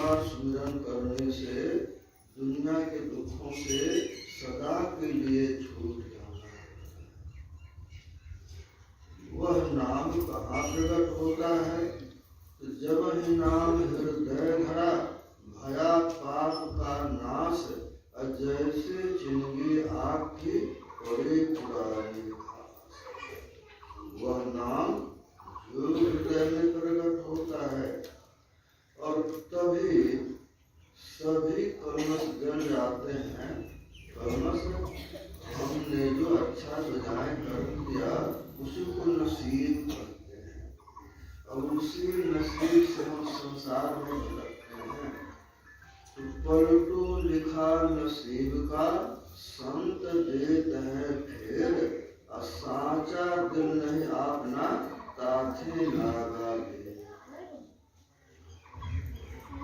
बार स्मरण करने से दुनिया के दुखों से सदा के लिए छूट जाना है। वह नाम कहाँ प्रकट होता है? तो जब ही नाम हृदय धरा भया पाप का नाश, जैसे जिंदगी आपकी बड़ी पुरानी घास। वह नाम जो हृदय में प्रकट होता है और तभी सभी कलमश जल जाते हैं। कलमश हमने जो अच्छा सजाए कर दिया उसी को नसीब करते हैं और उसी नसीब से हम संसार में भटकते हैं। तो पलटो लिखा नसीब का संत देते हैं फेर, साचा दिल नहीं आपना ताथे लागा दे।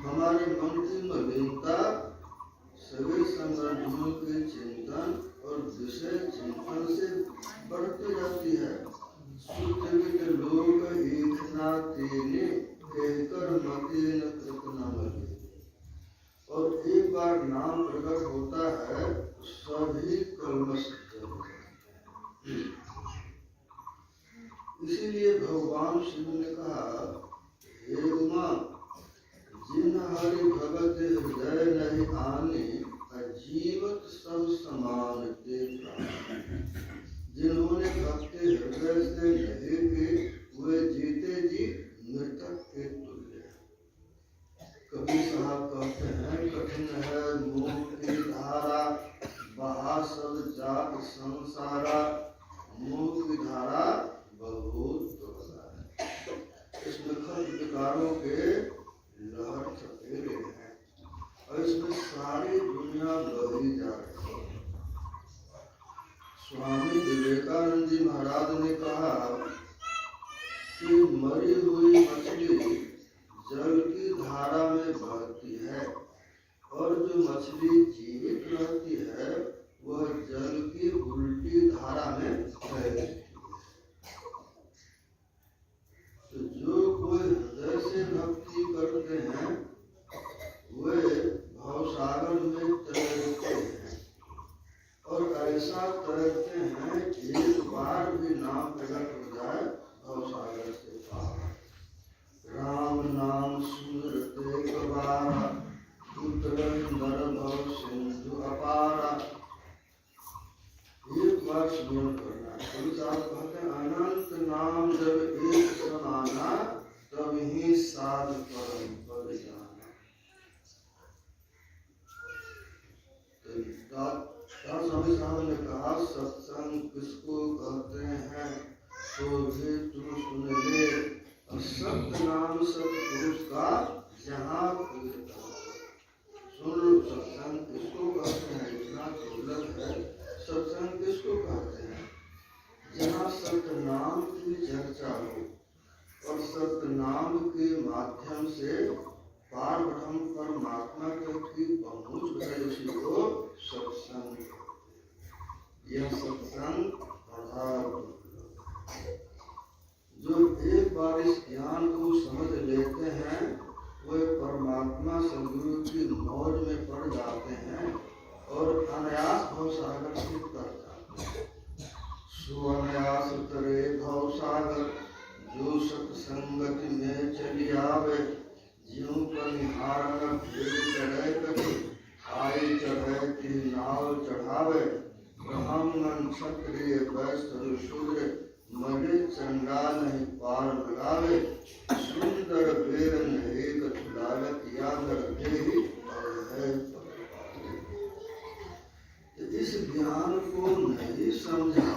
हमारे मन की मलिनता सभी संबंधियों के चिंतन और विषय चिंतन से बढ़ती जाती है। सुचरित लोग एक ना तेने कहकर मते न कृत न मते। और एक बार नाम प्रकट होता है तो सभी कलमश जल जाते हैं। इसीलिए भगवान शिव ने कहा, हे उमा, जिन हरि भगत हृदय नहीं आने, जीवत सब समान ते प्राण। जिन्होंने भक्त हृदय से नहीं के वे जीते जी मृतक के तुल्य। कबीर साहब कहते हैं, कठिन है मोह की धारा, बहा सब जात संसारा। मोह की धारा बहुत दुर्गा है। इसमें खत विकारों के लहर चपेरे हैं और इसमें सारी दुनिया बही जा रही है। स्वामी विवेकानंद जी महाराज ने कहा कि मरी हुई मछली जल की धारा में बहती है और जो मछली जीवित रहती है वह जल की उल्टी धारा में बहती है। तो जो कोई हृदय से भक्ति करते हैं वे भवसागर में तैरते हैं और ऐसा तैरते हैं एक बार भी नाम प्रकट हो जाए भवसागर से पार। राम नाम सुमिरते एक बार, उतरन नर भव सिंधु अपारा। एक बार स्मरण करना। कवि साहब कहते हैं, अनंत नाम जब एक समाना, तब ही साध परम पद जाना। स्वामी साहब ने कहा, सत्संग किसको कहते हैं तो भी तू सुन ले, सत्य नाम सत्पुरुष का जहाँ सुन लो। सत्संग किसको कहते हैं? इतना दुर्लभ है। सत्संग किसको कहते हैं? जहाँ सत्य नाम की चर्चा हो और सत्य नाम के माध्यम से पार ब्रह्म परमात्मा तक की पहुँच है, उसी को सत्संग। यह सत्संग जो एक बार इस ज्ञान को समझ लेते हैं वे परमात्मा सद्गुरु की मौज में पड़ जाते हैं और अनायास भवसागर से तर जाते हैं। सुअनायास तरे भवसागर, जो सत्संगति में चली आवे। ज्यों कनिहारन भेद चढ़े कभी, आई चढ़े ती नाव चढ़ावे। ब्राह्मण क्षत्रिय वैश्य शूद्र, मरे चंडा नहीं पार लगावे। सुंदर बेरन एक लागत यादर देहि और है। इस ज्ञान को नहीं समझा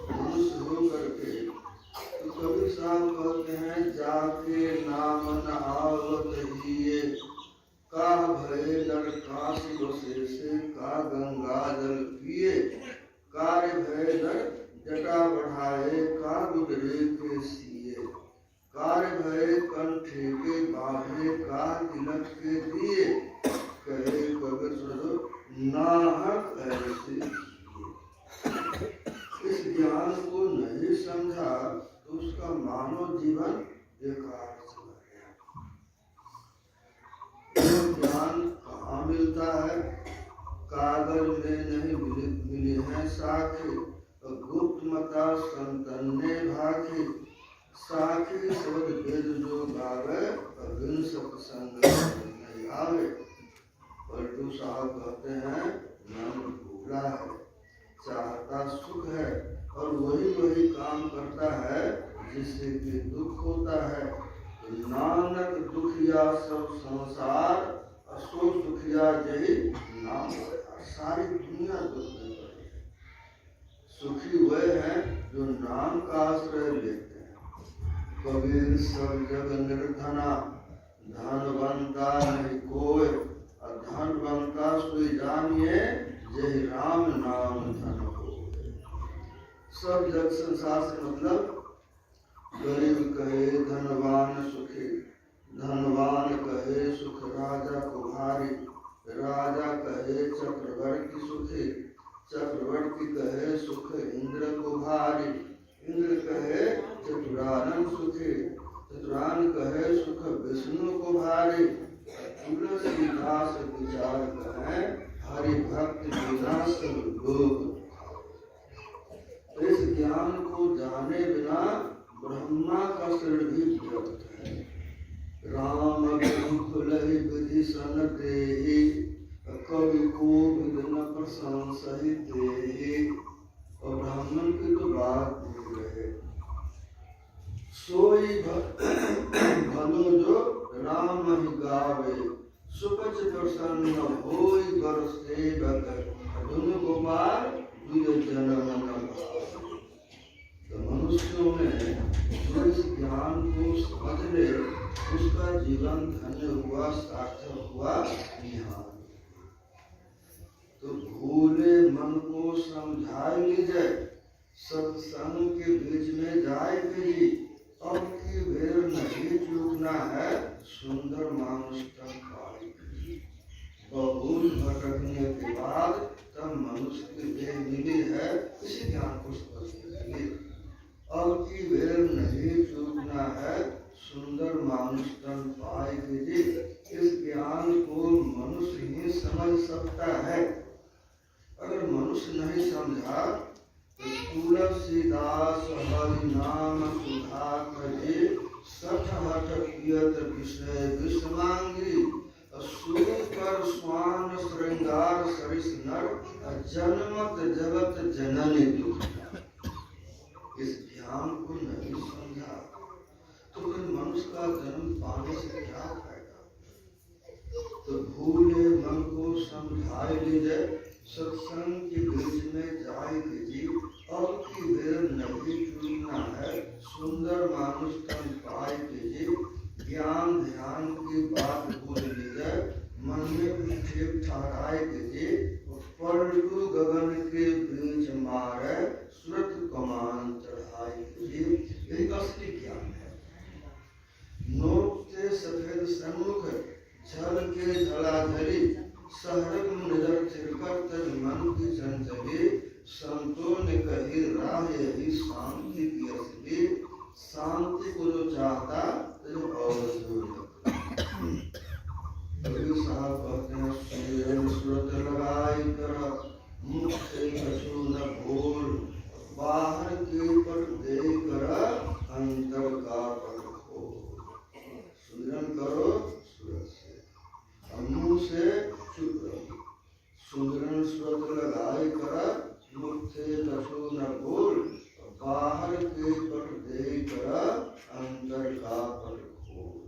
मनुष्य होकर के तो कबीर साहब कहते हैं, जाके नाम न आवत हिये, का भय नर काशी बसे से का गंगा जल पिए। कार्य भय नर जटा बढ़ाए का गुजरे के सिए। कार्य भय कंठे के बाहे का तिलक के दिए। कहे कबीर सरो नाहक ऐसे। इस ज्ञान को नहीं समझा तो उसका मानव जीवन बेकार चला गया। मिलता है। कागज में नहीं मिली है साखी, गुप्त मता संतन ने भाखी। साखी शब्द वेद जो गावे, बिन सत्संग नहीं आवे। पलटू साहब कहते हैं मन भूला है, चाहता सुख है, और वही काम करता है जिससे कि दुख होता है। नानक दुखिया सब संसार, असो सुखिया जही नाम। सारी दुनिया दुख में पड़ी है। सुखी वे हैं जो नाम का आश्रय लेते हैं। कबीर सब जग निर्धना, धनवंता नहीं कोय, और धनवंता सोई जानिए, जय राम नाम धन हो। सब जग संसार से मतलब गरीब कहे धनवान सुखी, धनवान कहे सुख राजा को भारी, राजा कहे चक्रवर्ती सुखी, चक्रवर्ती कहे सुख इंद्र को भारी, इंद्र कहे चतुरानन सुखी, चतुरान कहे सुख विष्णु को भारी। तुलसीदास विचार कहे हरि भक्त बिना सब लोग। इस ज्ञान को जाने बिना ब्रह्मा का शरीर भी व्यर्थ है। राम दुख लहि विधि सन देहि, कवि को विधि न प्रशंसहि देहि। और ब्राह्मण की तो बात भूल रहे। सोई भलो जो राम ही गावे, सुपच प्रसन्न होई बर सेवक, धुन गोपाल दुय जन्म न भावे। तो मनुष्यों ने जो इस ज्ञान को समझ ले, उसका जीवन धन्य हुआ, सार्थक हुआ। यहाँ तो भूले मन को समझा लीजिए, सत्संग के बीच में जाए भी, अब की वेर नहीं चूकना है, सुंदर मानुष तक पाई। बहुत भटकने के बाद तब मनुष्य की देह मिली है, इसी ज्ञान को समझने के लिए। अब की वेर नहीं चूकना है, सुंदर मानुष तन पाएगी। इस ज्ञान को मनुष्य ही समझ सकता है। अगर मनुष्य नहीं समझा तो तुलसीदास हरि नाम सुधा कहे, सठ हठ पियत विषय विषमांगी। सुकर स्वान श्रृंगार सरिस नर, जन्मत जगत जननी दुख। इस ज्ञान को नहीं समझा तो फिर मनुष्य का जन्म पाने से क्या फायदा। तो भूले मन को समझाए लीजिए, सत्संग के बीच में जाए कीजिए। अब की वेर नहीं चूकना है, सुंदर मानुष तन पाए कीजिए। ज्ञान ध्यान की बात भूल लीजिए, मन में ठीक ठहराए कीजिए। पलटू गगन के बीच मारे, सुरत कमान चढ़ाए कीजिए। यही असली ज्ञान है। नोक से सफेद सन्मुख, छल के जलाधरी, सहरग नजर छिड़कर तज मन की चंचली। संतों ने कही राह यही शांति की असली, शांति को जो चाहता तो और कबीर साहब कहते हैं, सुमिरन सुरत लगाई कर, मुख से कछु न बोल, बाहर के पट दे कर, अंतर का पट खोल। सुमिरन करो सूरत से, मुंह से चुप रहो। सुमिरन सुरत लगाई कर, मुख से कछु न बोल, बाहर के पट दे कर, अंतर का पट खोल।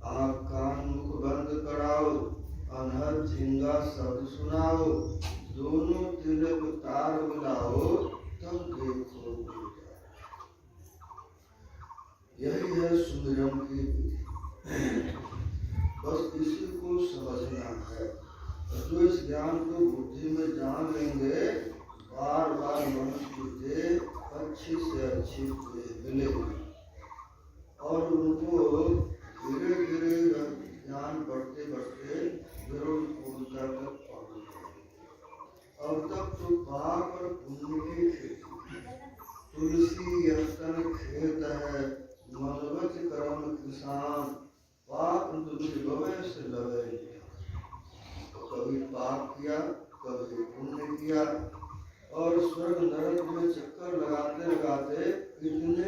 आँख कान मुख बंद कराओ, अनहद झिंगा शब्द सुनाओ। दोनों तिलक तार मिलाओ, तब देखो यही है सुमिरन की विधि। बस इसी को समझना है। जो इस ज्ञान को बुद्धि में जान लेंगे, बार बार मनुष्य की देह अच्छी से अच्छी मिलेगी और उनको धीरे धीरे ज्ञान बढ़ते बढ़ते जरूर पूर्णता तक पहुँचेंगे। अब तक तो पाप और पुण्य की खेती, तुलसी यस्तन खेत है, मनवच कर्म किसान, पाप दुर्लभ से लवे। पाप किया कभी पुण्य किया, और स्वर्ग नरक में चक्कर लगाते लगाते इतने